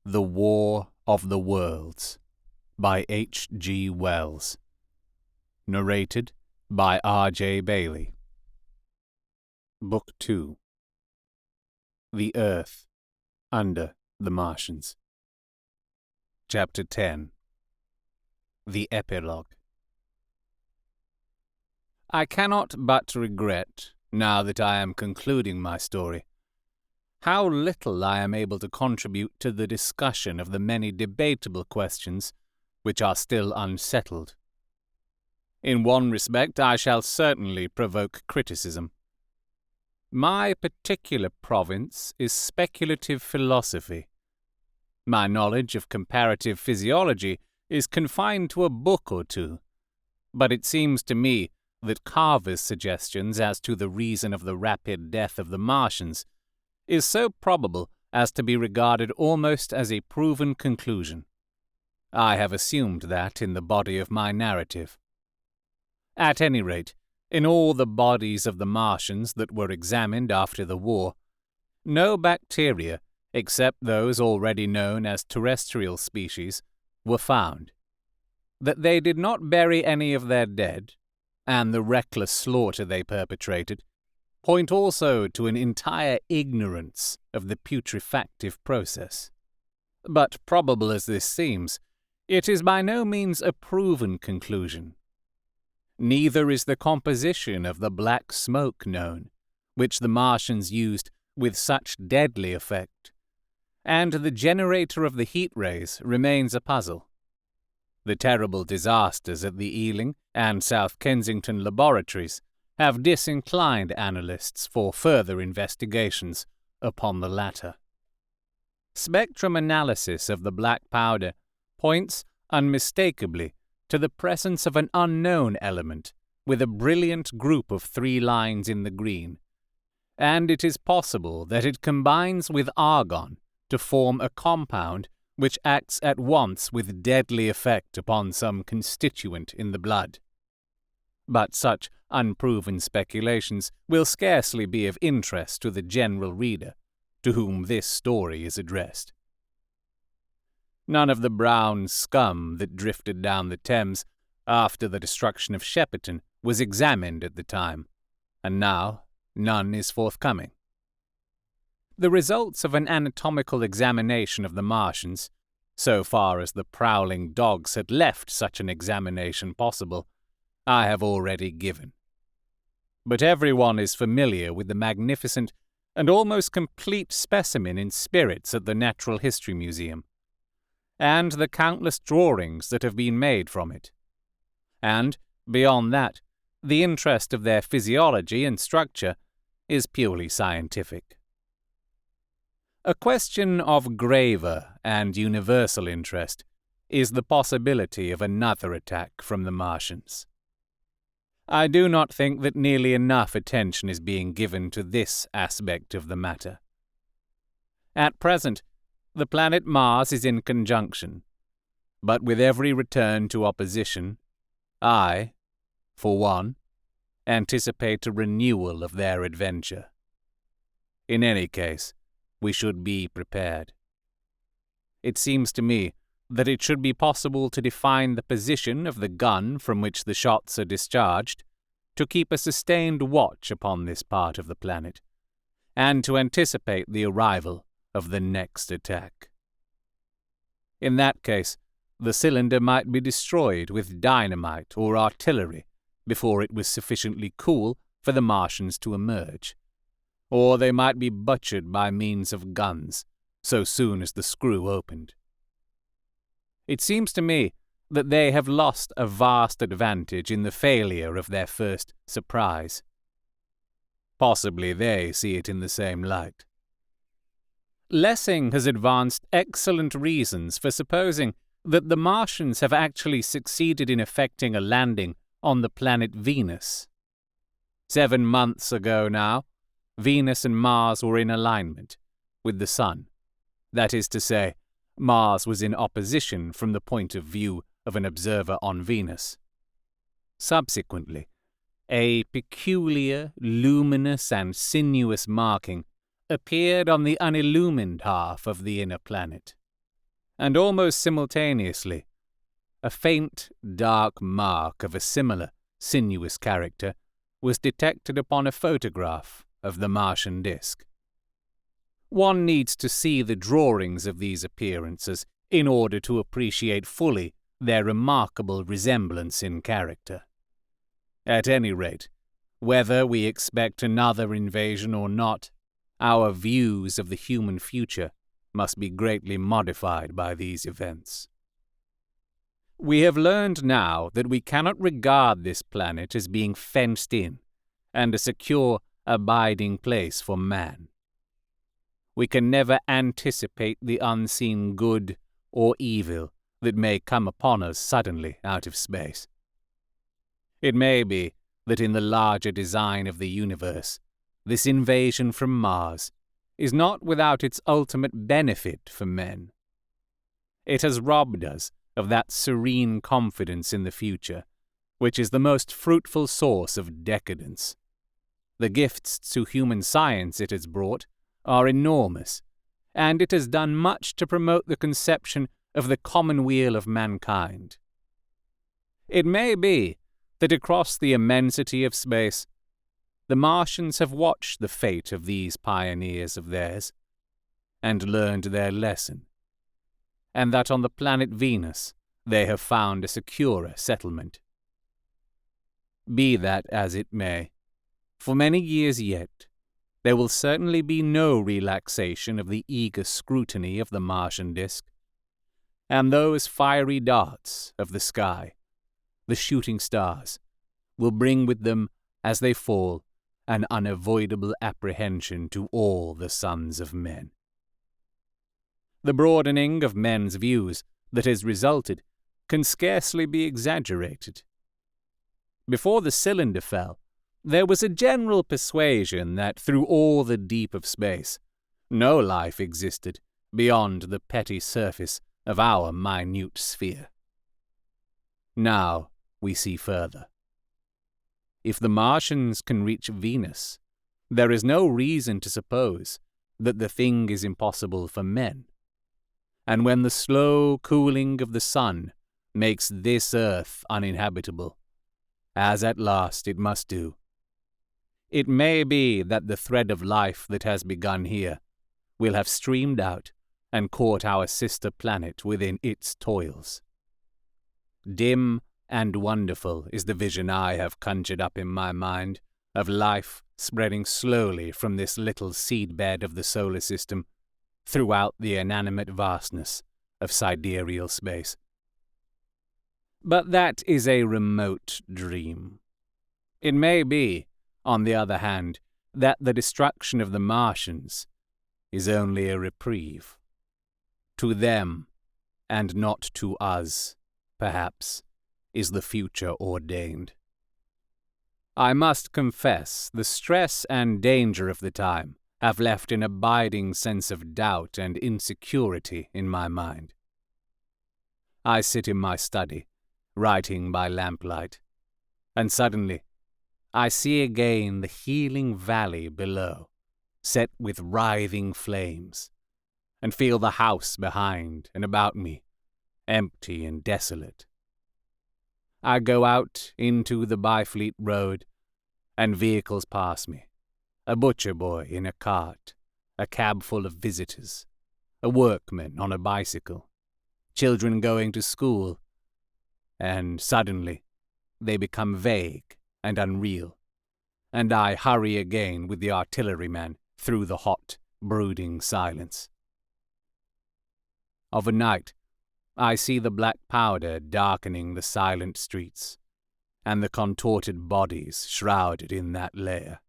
The War of the Worlds by H.G. Wells. Narrated by R.J. Bailey. Book 2. The Earth Under the Martians. Chapter 10. The Epilogue. I cannot but regret, now that I am concluding my story, how little I am able to contribute to the discussion of the many debatable questions which are still unsettled. In one respect I shall certainly provoke criticism. My particular province is speculative philosophy. My knowledge of comparative physiology is confined to a book or two, but it seems to me that Carver's suggestions as to the reason of the rapid death of the Martians is so probable as to be regarded almost as a proven conclusion. I have assumed that in the body of my narrative. At any rate, in all the bodies of the Martians that were examined after the war, no bacteria, except those already known as terrestrial species, were found. That they did not bury any of their dead, and the reckless slaughter they perpetrated, point also to an entire ignorance of the putrefactive process. But probable as this seems, it is by no means a proven conclusion. Neither is the composition of the black smoke known, which the Martians used with such deadly effect, and the generator of the heat rays remains a puzzle. The terrible disasters at the Ealing and South Kensington laboratories have disinclined analysts for further investigations upon the latter. Spectrum analysis of the black powder points unmistakably to the presence of an unknown element with a brilliant group of 3 lines in the green, and it is possible that it combines with argon to form a compound which acts at once with deadly effect upon some constituent in the blood. But such unproven speculations will scarcely be of interest to the general reader, to whom this story is addressed. None of the brown scum that drifted down the Thames after the destruction of Shepperton was examined at the time, and now none is forthcoming. The results of an anatomical examination of the Martians, so far as the prowling dogs had left such an examination possible, I have already given. But everyone is familiar with the magnificent and almost complete specimen in spirits at the Natural History Museum, and the countless drawings that have been made from it. And, beyond that, the interest of their physiology and structure is purely scientific. A question of graver and universal interest is the possibility of another attack from the Martians. I do not think that nearly enough attention is being given to this aspect of the matter. At present, the planet Mars is in conjunction, but with every return to opposition, I, for one, anticipate a renewal of their adventure. In any case, we should be prepared. It seems to me that it should be possible to define the position of the gun from which the shots are discharged, to keep a sustained watch upon this part of the planet, and to anticipate the arrival of the next attack. In that case, the cylinder might be destroyed with dynamite or artillery before it was sufficiently cool for the Martians to emerge, or they might be butchered by means of guns so soon as the screw opened. It seems to me that they have lost a vast advantage in the failure of their first surprise. Possibly they see it in the same light. Lessing has advanced excellent reasons for supposing that the Martians have actually succeeded in effecting a landing on the planet Venus. 7 months ago now, Venus and Mars were in alignment with the Sun. That is to say, Mars was in opposition from the point of view of an observer on Venus. Subsequently, a peculiar, luminous and sinuous marking appeared on the unillumined half of the inner planet. and almost simultaneously, a faint, dark mark of a similar, sinuous character was detected upon a photograph of the Martian disk. One needs to see the drawings of these appearances in order to appreciate fully their remarkable resemblance in character. At any rate, whether we expect another invasion or not, our views of the human future must be greatly modified by these events. We have learned now that we cannot regard this planet as being fenced in and a secure, abiding place for man. We can never anticipate the unseen good or evil that may come upon us suddenly out of space. It may be that in the larger design of the universe, this invasion from Mars is not without its ultimate benefit for men. It has robbed us of that serene confidence in the future, which is the most fruitful source of decadence. The gifts to human science it has brought are enormous, and it has done much to promote the conception of the commonweal of mankind. It may be that across the immensity of space, the Martians have watched the fate of these pioneers of theirs, and learned their lesson, and that on the planet Venus they have found a securer settlement. Be that as it may, for many years yet, there will certainly be no relaxation of the eager scrutiny of the Martian disk, and those fiery darts of the sky, the shooting stars, will bring with them, as they fall, an unavoidable apprehension to all the sons of men. The broadening of men's views that has resulted can scarcely be exaggerated. Before the cylinder fell, there was a general persuasion that through all the deep of space, no life existed beyond the petty surface of our minute sphere. Now we see further. If the Martians can reach Venus, there is no reason to suppose that the thing is impossible for men. And when the slow cooling of the sun makes this earth uninhabitable, as at last it must do, it may be that the thread of life that has begun here will have streamed out and caught our sister planet within its toils. Dim and wonderful is the vision I have conjured up in my mind of life spreading slowly from this little seedbed of the solar system throughout the inanimate vastness of sidereal space. But that is a remote dream. It may be, on the other hand, that the destruction of the Martians is only a reprieve. To them, and not to us, perhaps, is the future ordained. I must confess the stress and danger of the time have left an abiding sense of doubt and insecurity in my mind. I sit in my study, writing by lamplight, and suddenly I see again the healing valley below, set with writhing flames, and feel the house behind and about me, empty and desolate. I go out into the Byfleet Road, and vehicles pass me. A butcher boy in a cart, a cab full of visitors, a workman on a bicycle, children going to school, and suddenly they become vague and unreal, and I hurry again with the artilleryman through the hot, brooding silence. Of a night, I see the black powder darkening the silent streets, and the contorted bodies shrouded in that layer.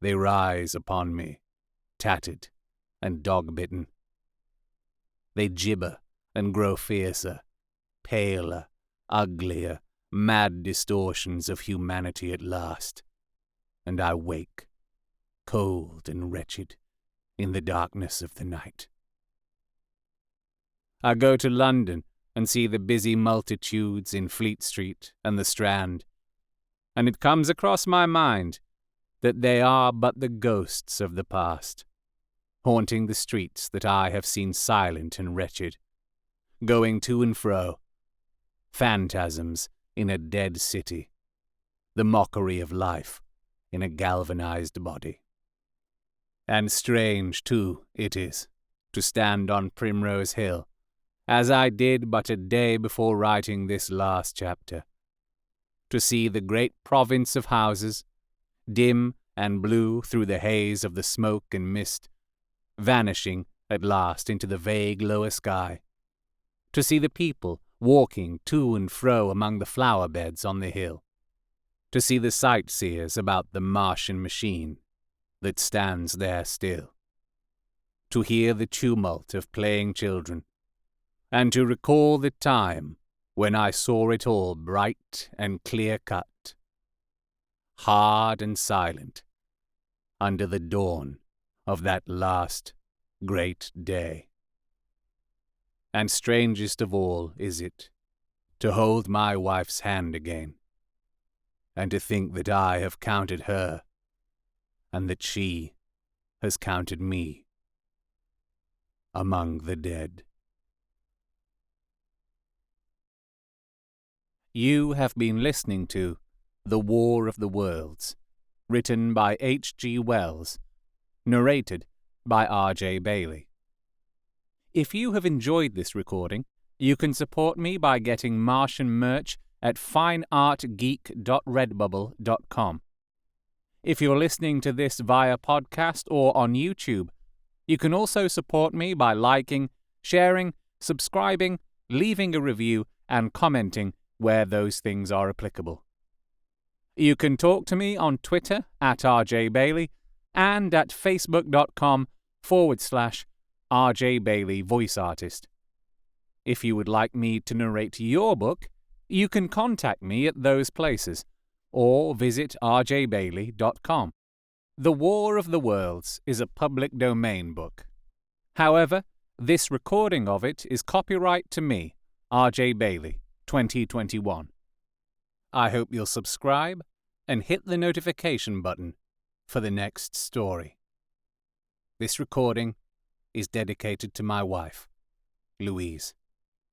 They rise upon me, tattered and dog-bitten. They gibber and grow fiercer, paler, uglier, mad distortions of humanity at last, and I wake, cold and wretched, in the darkness of the night. I go to London and see the busy multitudes in Fleet Street and the Strand, and it comes across my mind that they are but the ghosts of the past, haunting the streets that I have seen silent and wretched, going to and fro, phantasms in a dead city, the mockery of life in a galvanized body. And strange, too, it is, to stand on Primrose Hill, as I did but a day before writing this last chapter, to see the great province of houses, dim and blue through the haze of the smoke and mist, vanishing at last into the vague lower sky, to see the people walking to and fro among the flower beds on the hill, to see the sightseers about the Martian machine that stands there still, to hear the tumult of playing children, and to recall the time when I saw it all bright and clear-cut, hard and silent, under the dawn of that last great day. And strangest of all is it to hold my wife's hand again, and to think that I have counted her, and that she has counted me among the dead. You have been listening to The War of the Worlds, written by H.G. Wells, narrated by R.J. Bailey. If you have enjoyed this recording, you can support me by getting Martian merch at fineartgeek.redbubble.com. If you're listening to this via podcast or on YouTube, you can also support me by liking, sharing, subscribing, leaving a review, and commenting where those things are applicable. You can talk to me on Twitter at rjbailey and at facebook.com/RJ Voice Artist. If you would like me to narrate your book, you can contact me at those places, or visit rjbailey.com. The War of the Worlds is a public domain book. However, this recording of it is copyright to me, R.J. Bailey, 2021. I hope you'll subscribe and hit the notification button for the next story. This recording is dedicated to my wife, Louise.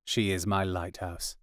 She is my lighthouse.